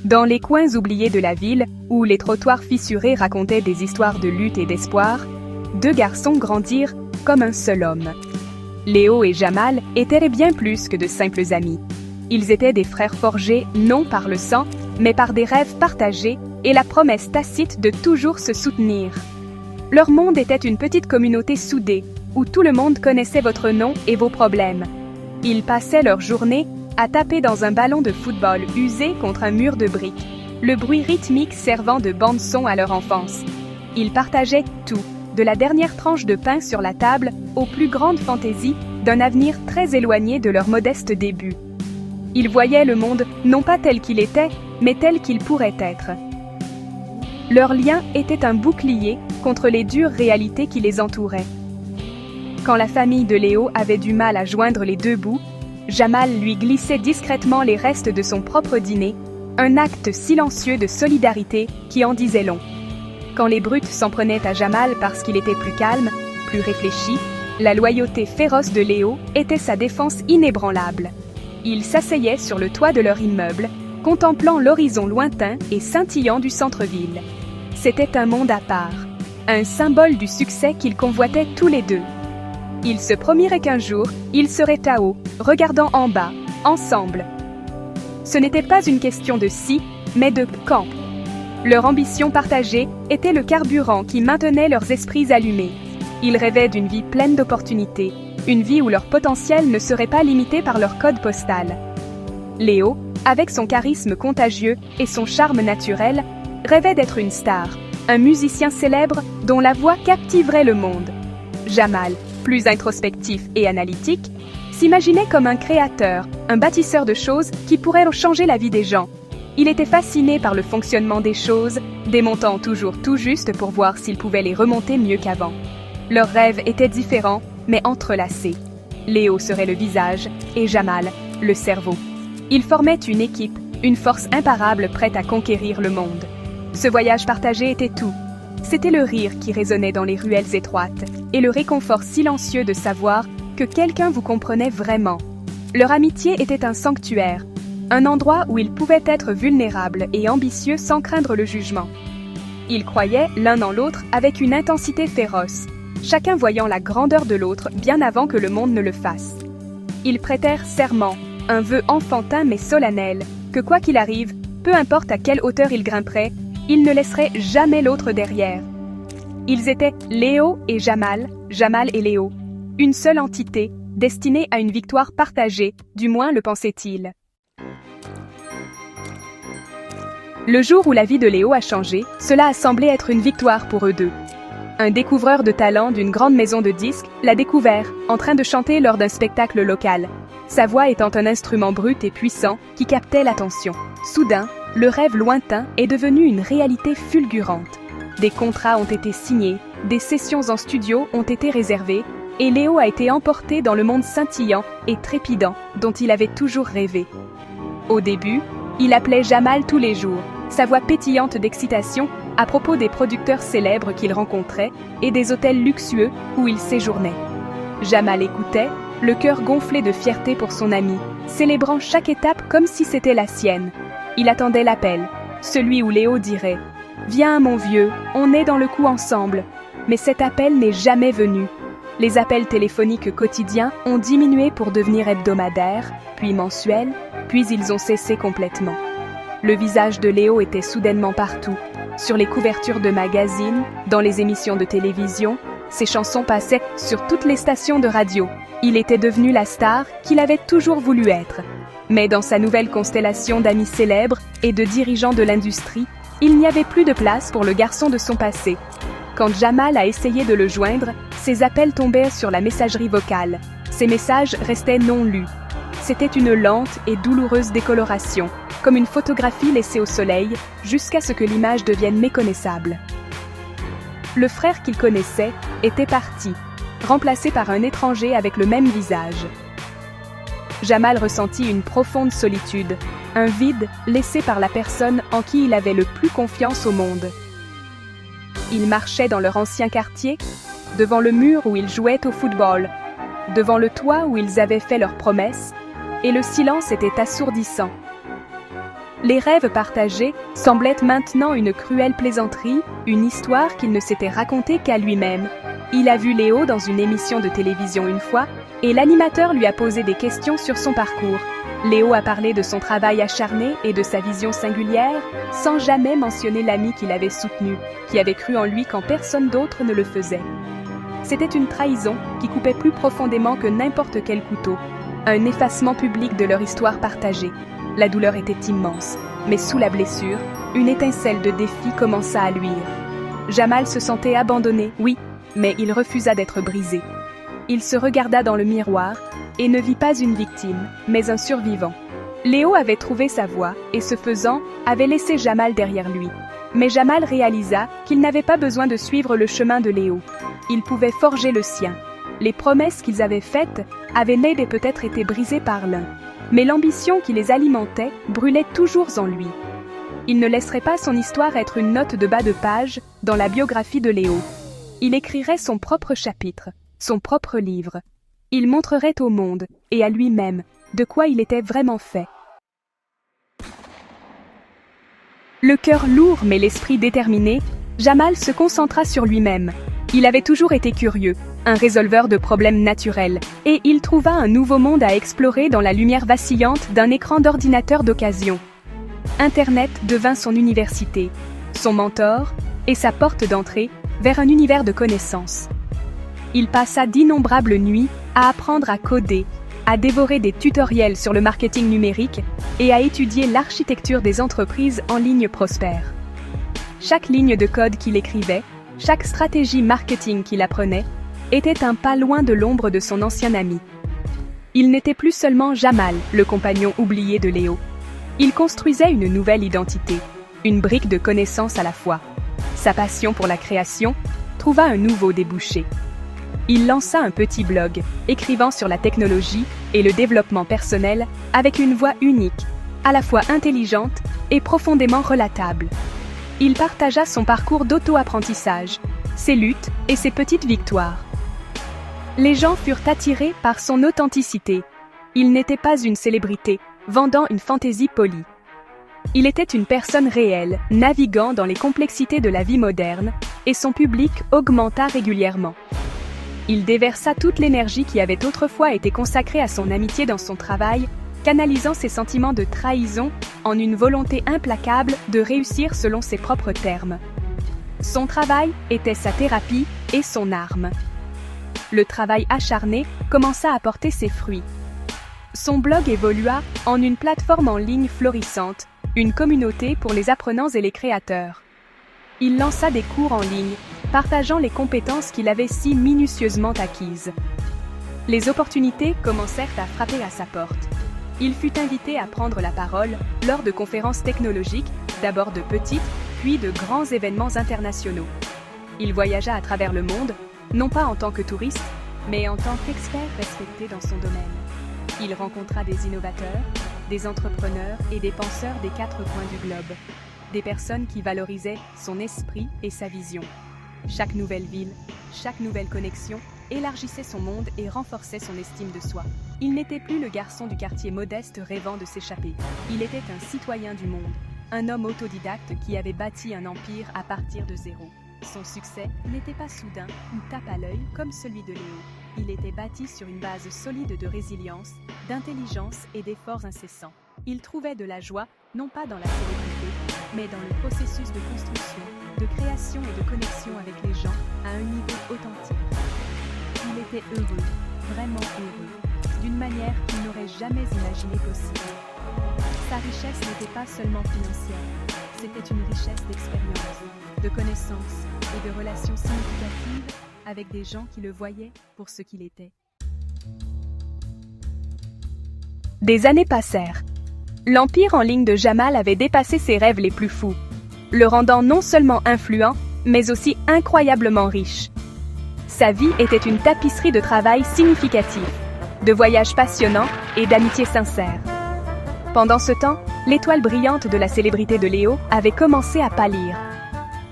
Dans les coins oubliés de la ville, où les trottoirs fissurés racontaient des histoires de lutte et d'espoir, deux garçons grandirent comme un seul homme. Léo et Jamal étaient bien plus que de simples amis. Ils étaient des frères forgés non par le sang, mais par des rêves partagés et la promesse tacite de toujours se soutenir. Leur monde était une petite communauté soudée, où tout le monde connaissait votre nom et vos problèmes. Ils passaient leur journée à taper dans un ballon de football usé contre un mur de briques, le bruit rythmique servant de bande-son à leur enfance. Ils partageaient tout, de la dernière tranche de pain sur la table aux plus grandes fantaisies d'un avenir très éloigné de leur modeste début. Ils voyaient le monde non pas tel qu'il était, mais tel qu'il pourrait être. Leur lien était un bouclier contre les dures réalités qui les entouraient. Quand la famille de Léo avait du mal à joindre les deux bouts, Jamal lui glissait discrètement les restes de son propre dîner, un acte silencieux de solidarité qui en disait long. Quand les brutes s'en prenaient à Jamal parce qu'il était plus calme, plus réfléchi, la loyauté féroce de Léo était sa défense inébranlable. Ils s'asseyaient sur le toit de leur immeuble, contemplant l'horizon lointain et scintillant du centre-ville. C'était un monde à part, un symbole du succès qu'ils convoitaient tous les deux. Ils se promiraient qu'un jour, ils seraient à haut, regardant en bas, ensemble. Ce n'était pas une question de si, mais de quand. Leur ambition partagée était le carburant qui maintenait leurs esprits allumés. Ils rêvaient d'une vie pleine d'opportunités, une vie où leur potentiel ne serait pas limité par leur code postal. Léo, avec son charisme contagieux et son charme naturel, rêvait d'être une star, un musicien célèbre dont la voix captiverait le monde. Jamal, plus introspectif et analytique, s'imaginait comme un créateur, un bâtisseur de choses qui pourraient changer la vie des gens. Il était fasciné par le fonctionnement des choses, démontant toujours tout juste pour voir s'il pouvait les remonter mieux qu'avant. Leurs rêves étaient différents, mais entrelacés. Léo serait le visage et Jamal, le cerveau. Ils formaient une équipe, une force imparable prête à conquérir le monde. Ce voyage partagé était tout. C'était le rire qui résonnait dans les ruelles étroites et le réconfort silencieux de savoir que quelqu'un vous comprenait vraiment. Leur amitié était un sanctuaire, un endroit où ils pouvaient être vulnérables et ambitieux sans craindre le jugement. Ils croyaient l'un en l'autre avec une intensité féroce, chacun voyant la grandeur de l'autre bien avant que le monde ne le fasse. Ils prêtèrent serment, un vœu enfantin mais solennel, que quoi qu'il arrive, peu importe à quelle hauteur ils grimperaient, ils ne laisseraient jamais l'autre derrière. Ils étaient Léo et Jamal, Jamal et Léo, une seule entité, destinée à une victoire partagée, du moins le pensait-il. Le jour où la vie de Léo a changé, cela a semblé être une victoire pour eux deux. Un découvreur de talent d'une grande maison de disques l'a découvert, en train de chanter lors d'un spectacle local, sa voix étant un instrument brut et puissant qui captait l'attention. Soudain, le rêve lointain est devenu une réalité fulgurante. Des contrats ont été signés, des sessions en studio ont été réservées, et Léo a été emporté dans le monde scintillant et trépidant dont il avait toujours rêvé. Au début, il appelait Jamal tous les jours, sa voix pétillante d'excitation à propos des producteurs célèbres qu'il rencontrait et des hôtels luxueux où il séjournait. Jamal écoutait, le cœur gonflé de fierté pour son ami, célébrant chaque étape comme si c'était la sienne. Il attendait l'appel, celui où Léo dirait « Viens, mon vieux, on est dans le coup ensemble ». Mais cet appel n'est jamais venu. Les appels téléphoniques quotidiens ont diminué pour devenir hebdomadaires, puis mensuels, puis ils ont cessé complètement. Le visage de Léo était soudainement partout, sur les couvertures de magazines, dans les émissions de télévision, ses chansons passaient sur toutes les stations de radio. Il était devenu la star qu'il avait toujours voulu être. Mais dans sa nouvelle constellation d'amis célèbres et de dirigeants de l'industrie, il n'y avait plus de place pour le garçon de son passé. Quand Jamal a essayé de le joindre, ses appels tombaient sur la messagerie vocale. Ses messages restaient non lus. C'était une lente et douloureuse décoloration, comme une photographie laissée au soleil, jusqu'à ce que l'image devienne méconnaissable. Le frère qu'il connaissait était parti, remplacé par un étranger avec le même visage. Jamal ressentit une profonde solitude, un vide laissé par la personne en qui il avait le plus confiance au monde. Ils marchaient dans leur ancien quartier, devant le mur où ils jouaient au football, devant le toit où ils avaient fait leurs promesses, et le silence était assourdissant. Les rêves partagés semblaient maintenant une cruelle plaisanterie, une histoire qu'il ne s'était racontée qu'à lui-même. Il a vu Léo dans une émission de télévision une fois, et l'animateur lui a posé des questions sur son parcours. Léo a parlé de son travail acharné et de sa vision singulière, sans jamais mentionner l'ami qui l'avait soutenu, qui avait cru en lui quand personne d'autre ne le faisait. C'était une trahison qui coupait plus profondément que n'importe quel couteau, un effacement public de leur histoire partagée. La douleur était immense, mais sous la blessure, une étincelle de défi commença à luire. Jamal se sentait abandonné, oui, mais il refusa d'être brisé. Il se regarda dans le miroir et ne vit pas une victime, mais un survivant. Léo avait trouvé sa voie et, ce faisant, avait laissé Jamal derrière lui. Mais Jamal réalisa qu'il n'avait pas besoin de suivre le chemin de Léo. Il pouvait forger le sien. Les promesses qu'ils avaient faites avaient même peut-être été brisées par l'un. Mais l'ambition qui les alimentait brûlait toujours en lui. Il ne laisserait pas son histoire être une note de bas de page dans la biographie de Léo. Il écrirait son propre chapitre, son propre livre. Il montrerait au monde, et à lui-même, de quoi il était vraiment fait. Le cœur lourd mais l'esprit déterminé, Jamal se concentra sur lui-même. Il avait toujours été curieux, un résolveur de problèmes naturels, et il trouva un nouveau monde à explorer dans la lumière vacillante d'un écran d'ordinateur d'occasion. Internet devint son université, son mentor et sa porte d'entrée vers un univers de connaissances. Il passa d'innombrables nuits à apprendre à coder, à dévorer des tutoriels sur le marketing numérique et à étudier l'architecture des entreprises en ligne prospères. Chaque ligne de code qu'il écrivait, chaque stratégie marketing qu'il apprenait, était un pas loin de l'ombre de son ancien ami. Il n'était plus seulement Jamal, le compagnon oublié de Léo. Il construisait une nouvelle identité, une brique de connaissances à la fois. Sa passion pour la création trouva un nouveau débouché. Il lança un petit blog, écrivant sur la technologie et le développement personnel avec une voix unique, à la fois intelligente et profondément relatable. Il partagea son parcours d'auto-apprentissage, ses luttes et ses petites victoires. Les gens furent attirés par son authenticité. Il n'était pas une célébrité, vendant une fantaisie polie. Il était une personne réelle, naviguant dans les complexités de la vie moderne, et son public augmenta régulièrement. Il déversa toute l'énergie qui avait autrefois été consacrée à son amitié dans son travail, canalisant ses sentiments de trahison en une volonté implacable de réussir selon ses propres termes. Son travail était sa thérapie et son arme. Le travail acharné commença à porter ses fruits. Son blog évolua en une plateforme en ligne florissante, une communauté pour les apprenants et les créateurs. Il lança des cours en ligne, partageant les compétences qu'il avait si minutieusement acquises. Les opportunités commencèrent à frapper à sa porte. Il fut invité à prendre la parole lors de conférences technologiques, d'abord de petites, puis de grands événements internationaux. Il voyagea à travers le monde, non pas en tant que touriste, mais en tant qu'expert respecté dans son domaine. Il rencontra des innovateurs, des entrepreneurs et des penseurs des quatre coins du globe, des personnes qui valorisaient son esprit et sa vision. Chaque nouvelle ville, chaque nouvelle connexion élargissait son monde et renforçait son estime de soi. Il n'était plus le garçon du quartier modeste rêvant de s'échapper. Il était un citoyen du monde, un homme autodidacte qui avait bâti un empire à partir de zéro. Son succès n'était pas soudain ou tape à l'œil comme celui de Léo. Il était bâti sur une base solide de résilience, d'intelligence et d'efforts incessants. Il trouvait de la joie, non pas dans la célébrité, mais dans le processus de construction, de création et de connexion avec les gens à un niveau authentique. Il était heureux, vraiment heureux, d'une manière qu'il n'aurait jamais imaginé possible. Sa richesse n'était pas seulement financière, c'était une richesse d'expérience, de connaissances et de relations significatives avec des gens qui le voyaient pour ce qu'il était. Des années passèrent. L'empire en ligne de Jamal avait dépassé ses rêves les plus fous, le rendant non seulement influent, mais aussi incroyablement riche. Sa vie était une tapisserie de travail significatif, de voyages passionnants et d'amitiés sincères. Pendant ce temps, l'étoile brillante de la célébrité de Léo avait commencé à pâlir.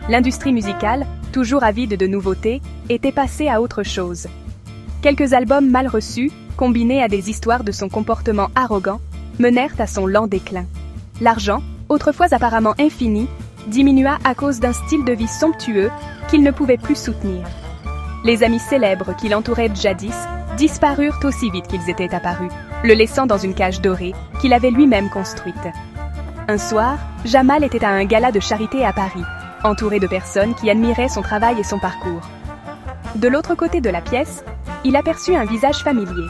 L'industrie musicale, toujours avide de nouveautés, était passée à autre chose. Quelques albums mal reçus, combinés à des histoires de son comportement arrogant, menèrent à son lent déclin. L'argent, autrefois apparemment infini, diminua à cause d'un style de vie somptueux qu'il ne pouvait plus soutenir. Les amis célèbres qui l'entouraient jadis disparurent aussi vite qu'ils étaient apparus, le laissant dans une cage dorée qu'il avait lui-même construite. Un soir, Jamal était à un gala de charité à Paris, entouré de personnes qui admiraient son travail et son parcours. De l'autre côté de la pièce, il aperçut un visage familier.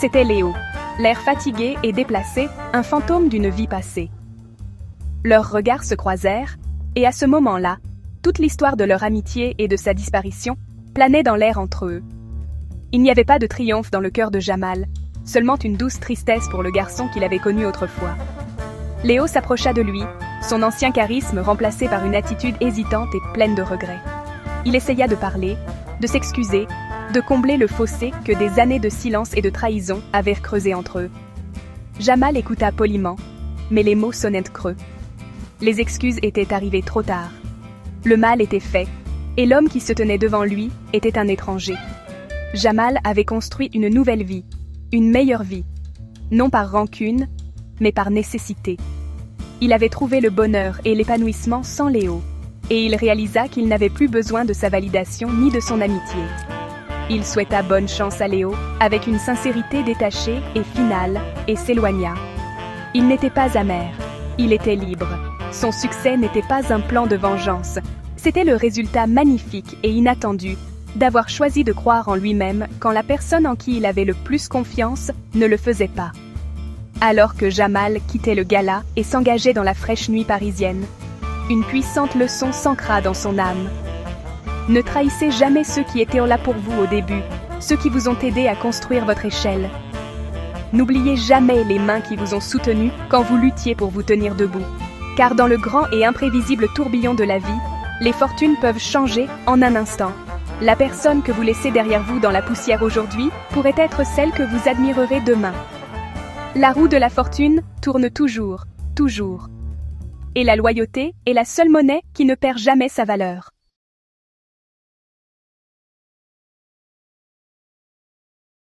C'était Léo, l'air fatigué et déplacé, un fantôme d'une vie passée. Leurs regards se croisèrent, et à ce moment-là, toute l'histoire de leur amitié et de sa disparition planait dans l'air entre eux. Il n'y avait pas de triomphe dans le cœur de Jamal, seulement une douce tristesse pour le garçon qu'il avait connu autrefois. Léo s'approcha de lui, son ancien charisme remplacé par une attitude hésitante et pleine de regrets. Il essaya de parler, de s'excuser, de combler le fossé que des années de silence et de trahison avaient creusé entre eux. Jamal écouta poliment, mais les mots sonnaient creux. Les excuses étaient arrivées trop tard. Le mal était fait, et l'homme qui se tenait devant lui était un étranger. Jamal avait construit une nouvelle vie, une meilleure vie, non par rancune, mais par nécessité. Il avait trouvé le bonheur et l'épanouissement sans Léo, et il réalisa qu'il n'avait plus besoin de sa validation ni de son amitié. Il souhaita bonne chance à Léo, avec une sincérité détachée et finale, et s'éloigna. Il n'était pas amer, il était libre. Son succès n'était pas un plan de vengeance, c'était le résultat magnifique et inattendu d'avoir choisi de croire en lui-même quand la personne en qui il avait le plus confiance ne le faisait pas. Alors que Jamal quittait le gala et s'engageait dans la fraîche nuit parisienne, une puissante leçon s'ancra dans son âme. Ne trahissez jamais ceux qui étaient là pour vous au début, ceux qui vous ont aidé à construire votre échelle. N'oubliez jamais les mains qui vous ont soutenu quand vous luttiez pour vous tenir debout. Car dans le grand et imprévisible tourbillon de la vie, les fortunes peuvent changer en un instant. La personne que vous laissez derrière vous dans la poussière aujourd'hui pourrait être celle que vous admirerez demain. La roue de la fortune tourne toujours, toujours. Et la loyauté est la seule monnaie qui ne perd jamais sa valeur.